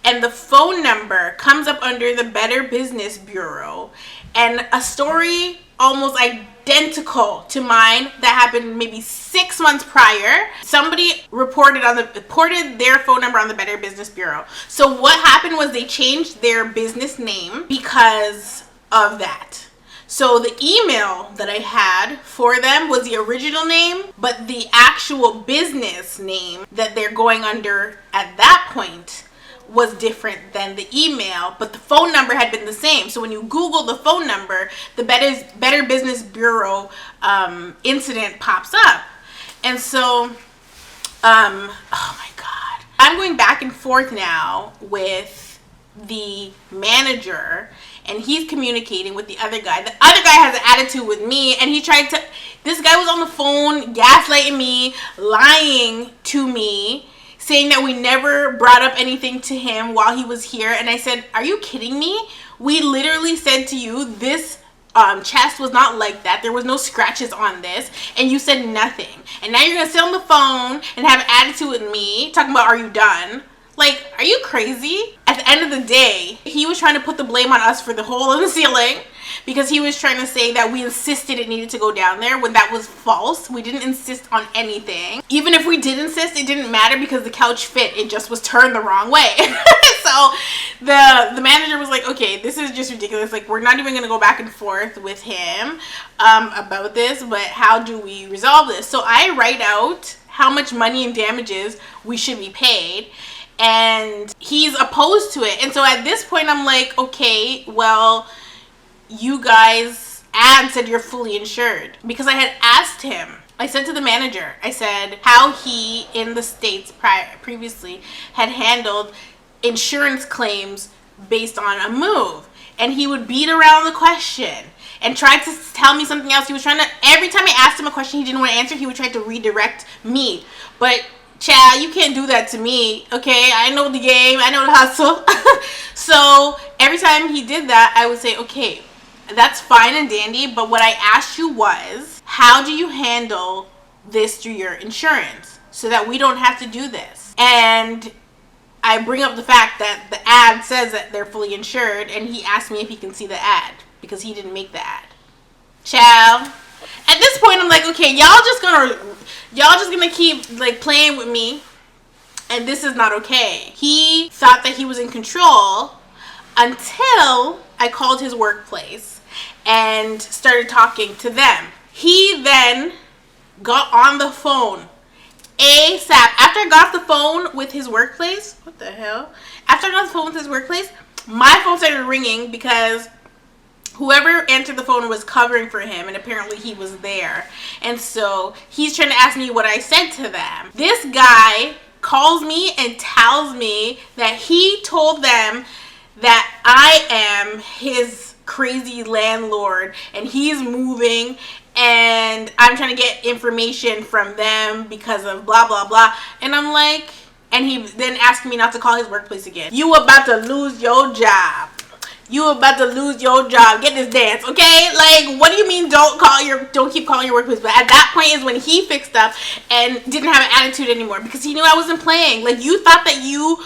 and the phone number comes up under the Better Business Bureau, and a story almost identical to mine that happened maybe 6 months prior. Somebody reported their phone number on the Better Business Bureau. So what happened was they changed their business name because of that. So the email that I had for them was the original name, but the actual business name that they're going under at that point was different than the email, but the phone number had been the same. So when you Google the phone number, the Better Business Bureau incident pops up. And so, oh my God. I'm going back and forth now with the manager, and he's communicating with the other guy. The other guy has an attitude with me, and this guy was on the phone gaslighting me, lying to me, saying that we never brought up anything to him while he was here. And I said, are you kidding me? We literally said to you, this chest was not like that. There was no scratches on this. And you said nothing. And now you're going to sit on the phone and have an attitude with me, talking about, are you done? Like, are you crazy? At the end of the day, he was trying to put the blame on us for the hole in the ceiling, because he was trying to say that we insisted it needed to go down there, when that was false. We didn't insist on anything. Even if we did insist, it didn't matter because the couch fit. It just was turned the wrong way. So the manager was like, okay, this is just ridiculous. Like, we're not even going to go back and forth with him about this, but how do we resolve this? So I write out how much money and damages we should be paid, and he's opposed to it. And so at this point, I'm like, okay, well, you guys, ad said you're fully insured. Because I had asked him, I said to the manager, I said how he in the States previously had handled insurance claims based on a move. And he would beat around the question and try to tell me something else. He was trying to, every time I asked him a question he didn't want to answer, he would try to redirect me. But Chad, you can't do that to me, okay? I know the game, I know the hustle. So every time he did that, I would say, okay, that's fine and dandy, but what I asked you was, how do you handle this through your insurance so that we don't have to do this? And I bring up the fact that the ad says that they're fully insured, and he asked me if he can see the ad because he didn't make the ad. Child. At this point, I'm like, okay, y'all just gonna keep like playing with me, and this is not okay. He thought that he was in control until I called his workplace and started talking to them. He then got on the phone ASAP. After I got off the phone with his workplace, what the hell? After I got off the phone with his workplace, my phone started ringing because whoever answered the phone was covering for him, and apparently he was there. And so he's trying to ask me what I said to them. This guy calls me and tells me that he told them that I am his crazy landlord and he's moving, and I'm trying to get information from them because of blah blah blah. And I'm like, and he then asked me not to call his workplace again. You about to lose your job. You about to lose your job. Get this dance, okay? Like, what do you mean don't keep calling your workplace? But at that point is when he fixed up and didn't have an attitude anymore, because he knew I wasn't playing. Like, you thought that you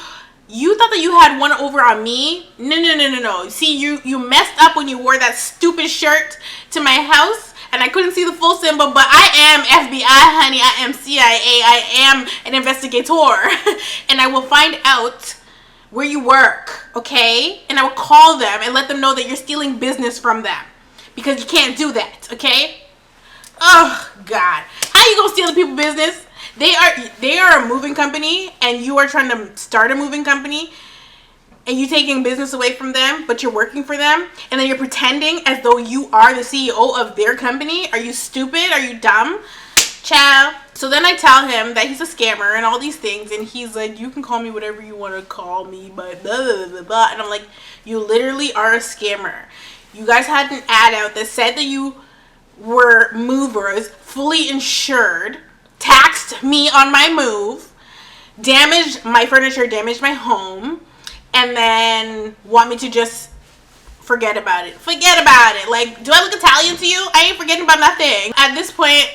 had one over on me? No. See, you messed up when you wore that stupid shirt to my house, and I couldn't see the full symbol, but I am FBI, honey. I am CIA. I am an investigator. And I will find out where you work, okay? And I will call them and let them know that you're stealing business from them, because you can't do that, okay? Oh, God. How you gonna steal the people business? They are a moving company, and you are trying to start a moving company, and you taking business away from them, but you're working for them, and then you're pretending as though you are the CEO of their company. Are you stupid? Are you dumb? Child. So then I tell him that he's a scammer and all these things, and he's like, you can call me whatever you want to call me, but blah, blah, blah, blah. And I'm like, you literally are a scammer. You guys had an ad out that said that you were movers, fully insured, taxed me on my move, damaged my furniture, damaged my home, and then want me to just forget about it. Forget about it. Like, do I look Italian to you? I ain't forgetting about nothing. At this point,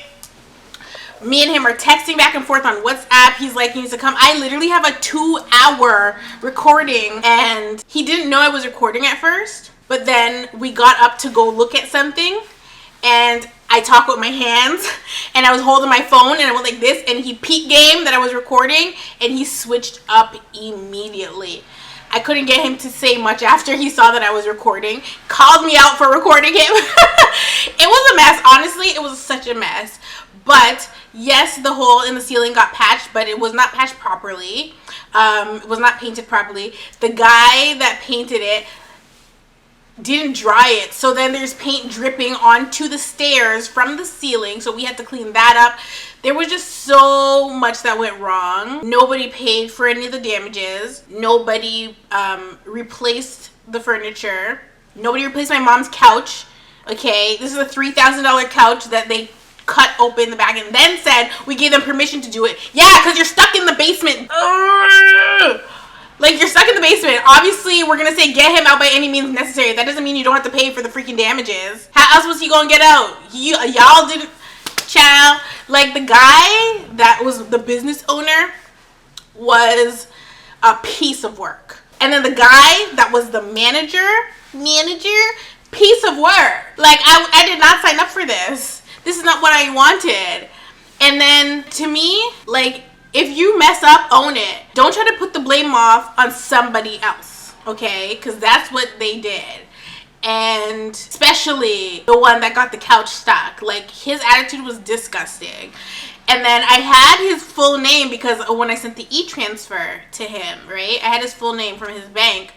me and him are texting back and forth on WhatsApp. He's like, he needs to come. I literally have a 2-hour recording, and he didn't know I was recording at first. But then we got up to go look at something, and I talk with my hands, and I was holding my phone, and I went like this, and he peep game that I was recording, and he switched up immediately. I couldn't get him to say much after he saw that I was recording. Called me out for recording him. It was a mess. Honestly, it was such a mess. But yes, the hole in the ceiling got patched, but it was not patched properly. It was not painted properly. The guy that painted it didn't dry it, so then there's paint dripping onto the stairs from the ceiling, so we had to clean that up. There was just so much that went wrong. Nobody paid for any of the damages. Nobody replaced the furniture. Nobody replaced my mom's couch. Okay, this is a $3,000 couch that they cut open the back and then said we gave them permission to do it. Yeah, because you're stuck in the basement. Ugh. Like, you're stuck in the basement. Obviously, we're going to say get him out by any means necessary. That doesn't mean you don't have to pay for the freaking damages. How else was he going to get out? Y'all didn't... Child. Like, the guy that was the business owner was a piece of work. And then the guy that was the manager, piece of work. Like, I did not sign up for this. This is not what I wanted. And then, to me, like... if you mess up, own it. Don't try to put the blame off on somebody else, okay? Because that's what they did. And especially the one that got the couch stuck. Like, his attitude was disgusting. And then I had his full name because when I sent the e-transfer to him, right? I had his full name from his bank.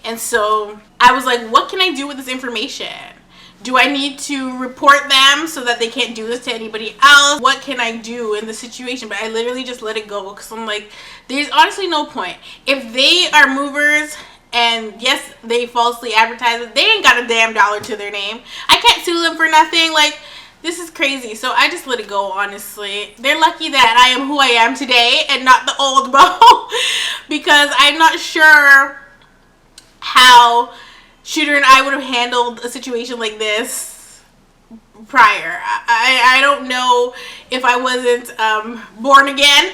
And so I was like, what can I do with this information? Do I need to report them so that they can't do this to anybody else? What can I do in the situation? But I literally just let it go because I'm like, there's honestly no point. If they are movers and yes, they falsely advertise it, they ain't got a damn dollar to their name. I can't sue them for nothing. Like, this is crazy. So I just let it go, honestly. They're lucky that I am who I am today and not the old Bo because I'm not sure how Shooter and I would have handled a situation like this prior. I don't know if I wasn't born again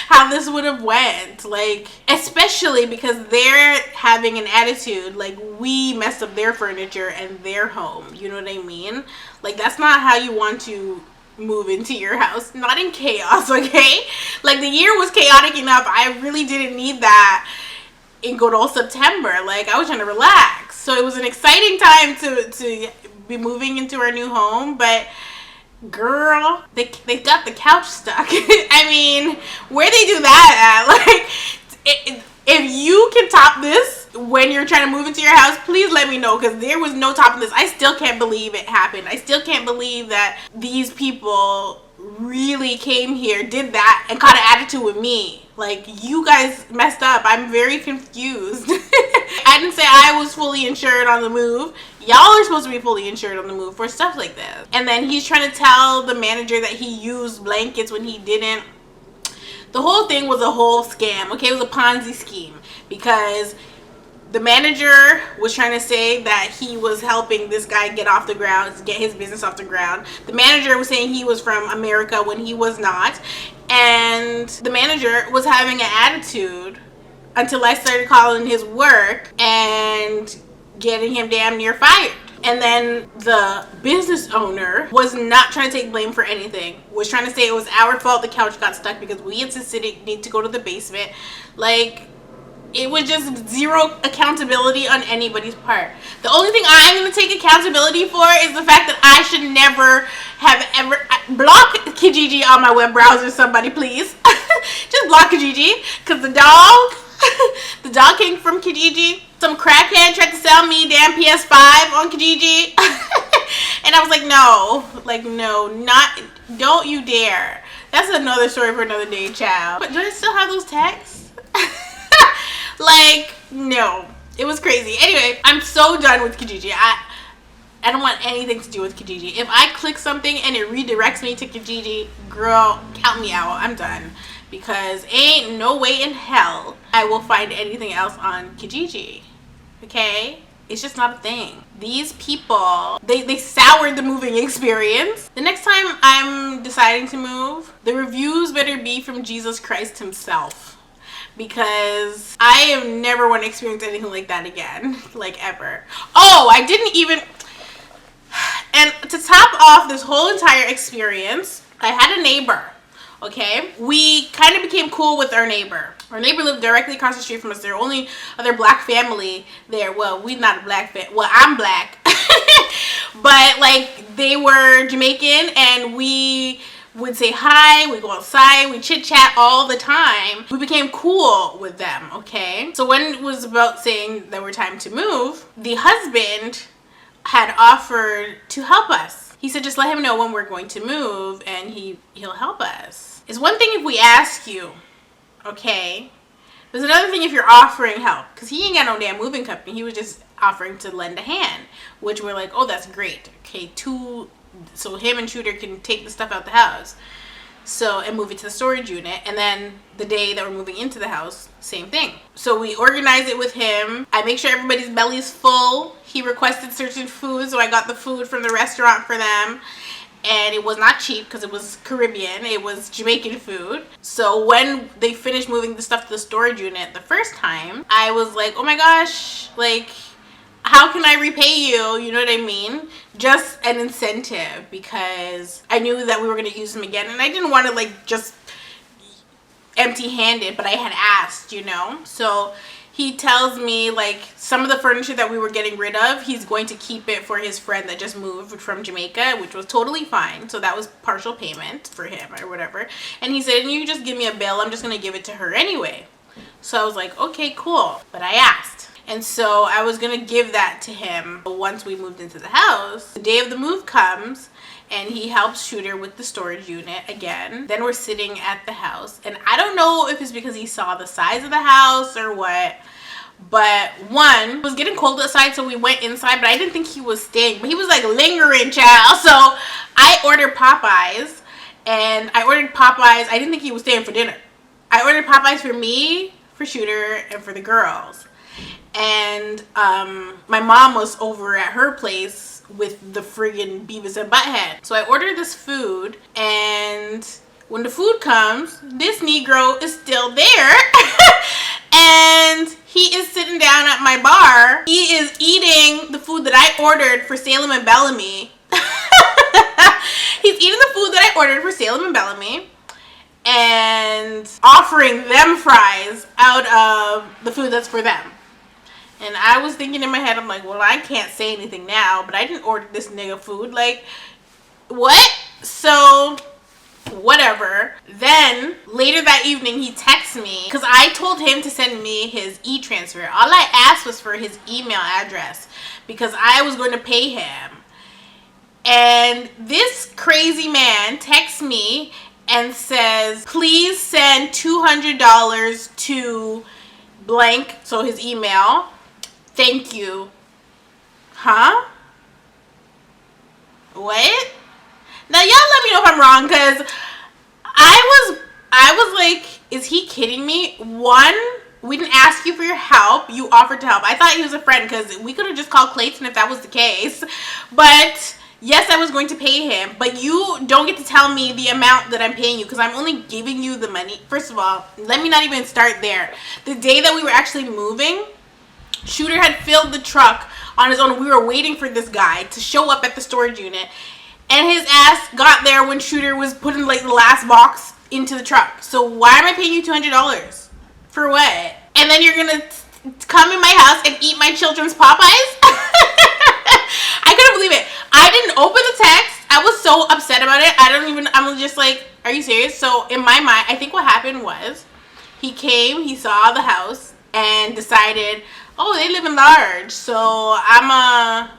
how this would have went. Like, especially because they're having an attitude like we messed up their furniture and their home. You know what I mean? Like, that's not how you want to move into your house. Not in chaos, okay? Like, the year was chaotic enough. I really didn't need that in good old September. Like, I was trying to relax. So it was an exciting time to be moving into our new home, but girl, they got the couch stuck. I mean, where they do that at? Like, if you can top this when you're trying to move into your house, please let me know, because there was no topping this. I still can't believe it happened. I still can't believe that these people really came here, did that, and caught an attitude with me. Like, you guys messed up. I'm very confused. I didn't say I was fully insured on the move. Y'all are supposed to be fully insured on the move for stuff like this. And then he's trying to tell the manager that he used blankets when he didn't. The whole thing was a whole scam, okay? It was a Ponzi scheme, because the manager was trying to say that he was helping this guy get off the ground, get his business off the ground. The manager was saying he was from America when he was not. And the manager was having an attitude until I started calling his work and getting him damn near fired. And then the business owner was not trying to take blame for anything. Was trying to say it was our fault the couch got stuck because we insisted it need to go to the basement. Like, it was just zero accountability on anybody's part. The only thing I'm going to take accountability for is the fact that I should never have ever... Block Kijiji on my web browser, somebody, please. Just block Kijiji, because the dog came from Kijiji. Some crackhead tried to sell me damn PS5 on Kijiji. And I was like, no, don't you dare. That's another story for another day, child. But do I still have those texts? Like, no. It was crazy. Anyway, I'm so done with Kijiji. I don't want anything to do with Kijiji. If I click something and it redirects me to Kijiji, girl, count me out. I'm done. because ain't no way in hell I will find anything else on Kijiji. Okay? It's just not a thing. These people, they soured the moving experience. The next time I'm deciding to move, the reviews better be from Jesus Christ himself. Because I have never want to experience anything like that again. Like, ever. Oh, I didn't even... And to top off this whole entire experience, I had a neighbor. Okay, we kind of became cool with our neighbor. Our neighbor lived directly across the street from us. Their only other black family there. Well, we're not a black family. Well, I'm black. But, like, they were Jamaican, and we would say hi, we go outside, we chit-chat all the time. We became cool with them, okay? So when it was about saying that we're time to move, the husband had offered to help us. He said, just let him know when we're going to move, and he'll help us. It's one thing if we ask you, okay? There's another thing if you're offering help, because he ain't got no damn moving company. He was just offering to lend a hand, which we're like, oh, that's great. Okay, so him and Shooter can take the stuff out the house, and move it to the storage unit. And then the day that we're moving into the house, same thing. So we organize it with him. I make sure everybody's belly's full. He requested certain foods, so I got the food from the restaurant for them. And it was not cheap because it was Caribbean. It was Jamaican food. So when they finished moving the stuff to the storage unit the first time, I was like, oh my gosh, like, how can I repay you? You know what I mean? Just an incentive, because I knew that we were going to use them again. And I didn't want to, like, just empty-handed, but I had asked, you know? So he tells me, like, some of the furniture that we were getting rid of, he's going to keep it for his friend that just moved from Jamaica, which was totally fine. So that was partial payment for him or whatever. And he said, you just give me a bill. I'm just going to give it to her anyway. So I was like, okay, cool. But I asked. And so I was going to give that to him once we moved into the house. The day of the move comes, and he helps Shooter with the storage unit again. Then we're sitting at the house. And I don't know if it's because he saw the size of the house or what. But one, it was getting cold outside, so we went inside. But I didn't think he was staying. But he was like lingering, child. So I ordered Popeyes. And I ordered Popeyes. I didn't think he was staying for dinner. I ordered Popeyes for me, for Shooter, and for the girls. And my mom was over at her place with the friggin' Beavis and Butthead. So I ordered this food, and when the food comes, this Negro is still there. And he is sitting down at my bar. He is eating the food that I ordered for Salem and Bellamy. He's eating the food that I ordered for Salem and Bellamy and offering them fries out of the food that's for them. And I was thinking in my head, I'm like, well, I can't say anything now, but I didn't order this nigga food. Like, what? So, whatever. Then, later that evening, he texts me, because I told him to send me his e-transfer. All I asked was for his email address, because I was going to pay him. And this crazy man texts me and says, please send $200 to blank, so his email. Thank you. Huh? What? Now y'all let me know if I'm wrong, because I was like, is he kidding me? One, we didn't ask you for your help. You offered to help. I thought he was a friend, because we could have just called Clayton if that was the case. But yes, I was going to pay him, but you don't get to tell me the amount that I'm paying you, because I'm only giving you the money. First of all, let me not even start there. The day that we were actually moving, Shooter had filled the truck on his own. We were waiting for this guy to show up at the storage unit, and his ass got there when Shooter was putting like the last box into the truck. So why am I paying you $200? For what? And then you're gonna come in my house and eat my children's Popeyes? I couldn't believe it. I didn't open the text. I was so upset about it. I'm just like, are you serious? So in my mind, I think what happened was he came, he saw the house, and decided, oh, they live in large, so I'm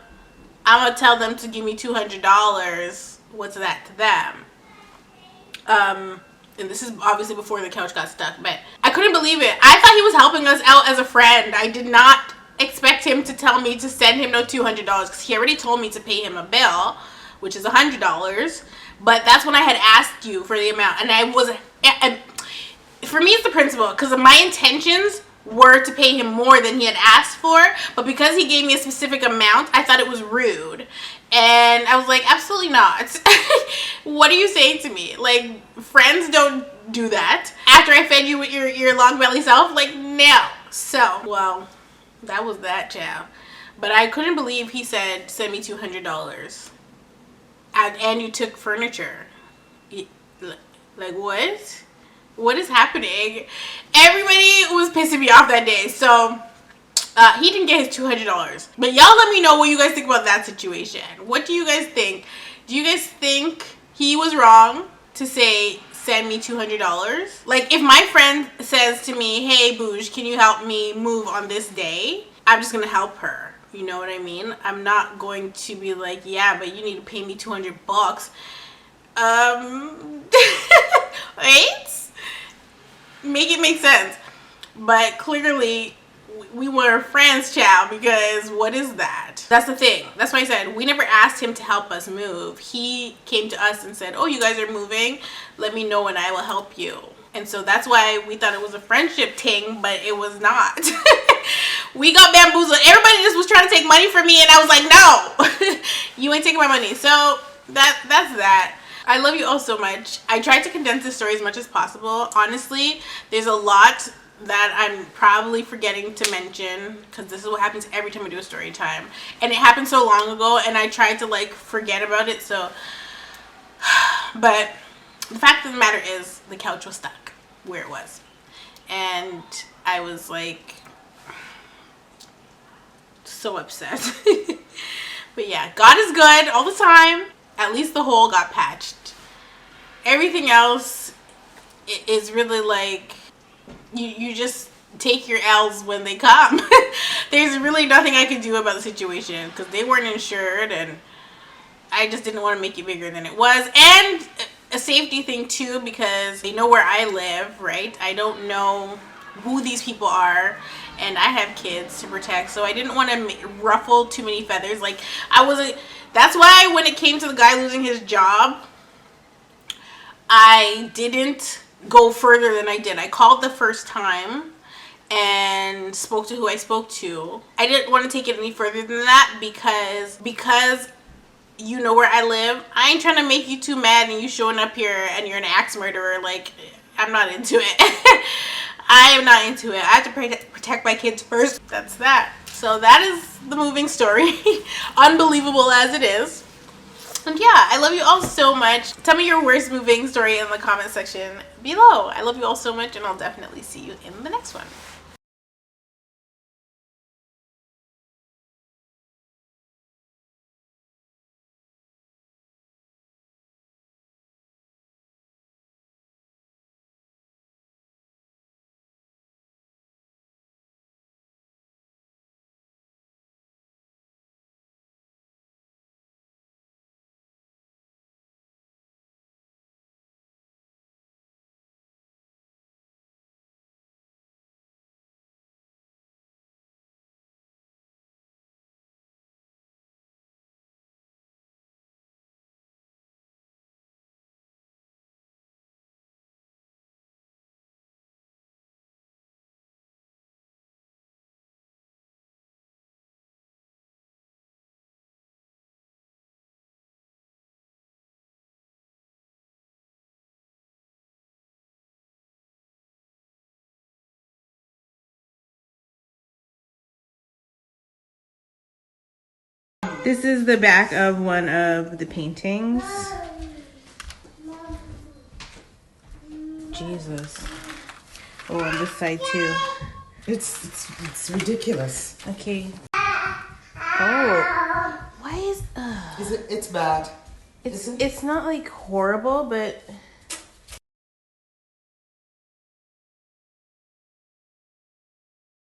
gonna tell them to give me $200. What's that to them? And this is obviously before the couch got stuck, but I couldn't believe it. I thought he was helping us out as a friend. I did not expect him to tell me to send him no $200, because he already told me to pay him a bill, which is $100. But that's when I had asked you for the amount, and I wasn't. for me it's the principle, because my intentions were to pay him more than he had asked for, but because he gave me a specific amount, I thought it was rude. And I was like, absolutely not. What are you saying to me? Like, friends don't do that. After I fed you with your long belly self, like, no. So, well, that was that, child. But I couldn't believe he said, send me $200. And you took furniture. Like, what? What is happening? Everybody was pissing me off that day. So he didn't get his $200. But y'all let me know what you guys think about that situation. What do you guys think? Do you guys think he was wrong to say, send me $200? Like, if my friend says to me, hey, Bouge, can you help me move on this day? I'm just going to help her. You know what I mean? I'm not going to be like, yeah, but you need to pay me $200. Right? Make it make sense. But clearly we were friends, child, because what is that? That's the thing. That's why I said we never asked him to help us move. He came to us and said, oh, you guys are moving, let me know and I will help you. And so that's why we thought it was a friendship thing, but it was not. We got bamboozled. Everybody just was trying to take money from me, and I was like, no. You ain't taking my money. So that's that. I love you all so much. I tried to condense this story as much as possible. Honestly, there's a lot that I'm probably forgetting to mention, because this is what happens every time I do a story time. And it happened so long ago, and I tried to like forget about it. So, but the fact of the matter is the couch was stuck where it was. And I was like so upset. But yeah, God is good all the time. At least the hole got patched. Everything else is really like, you just take your L's when they come. There's really nothing I could do about the situation, because they weren't insured, and I just didn't want to make it bigger than it was. And a safety thing too, because they know where I live, right? I don't know who these people are, and I have kids to protect, so I didn't want to ruffle too many feathers. Like, I wasn't. That's why when it came to the guy losing his job, I didn't go further than I did. I called the first time and spoke to who I spoke to. I didn't want to take it any further than that, because you know where I live. I ain't trying to make you too mad and you showing up here and you're an axe murderer. Like, I'm not into it. I am not into it. I have to protect my kids first. That's that. So that is the moving story. Unbelievable as it is. And yeah, I love you all so much. Tell me your worst moving story in the comment section below. I love you all so much, and I'll definitely see you in the next one. This is the back of one of the paintings. Jesus. Oh, on this side too. It's ridiculous. Okay. Oh. Why is It's bad. it's not like horrible, but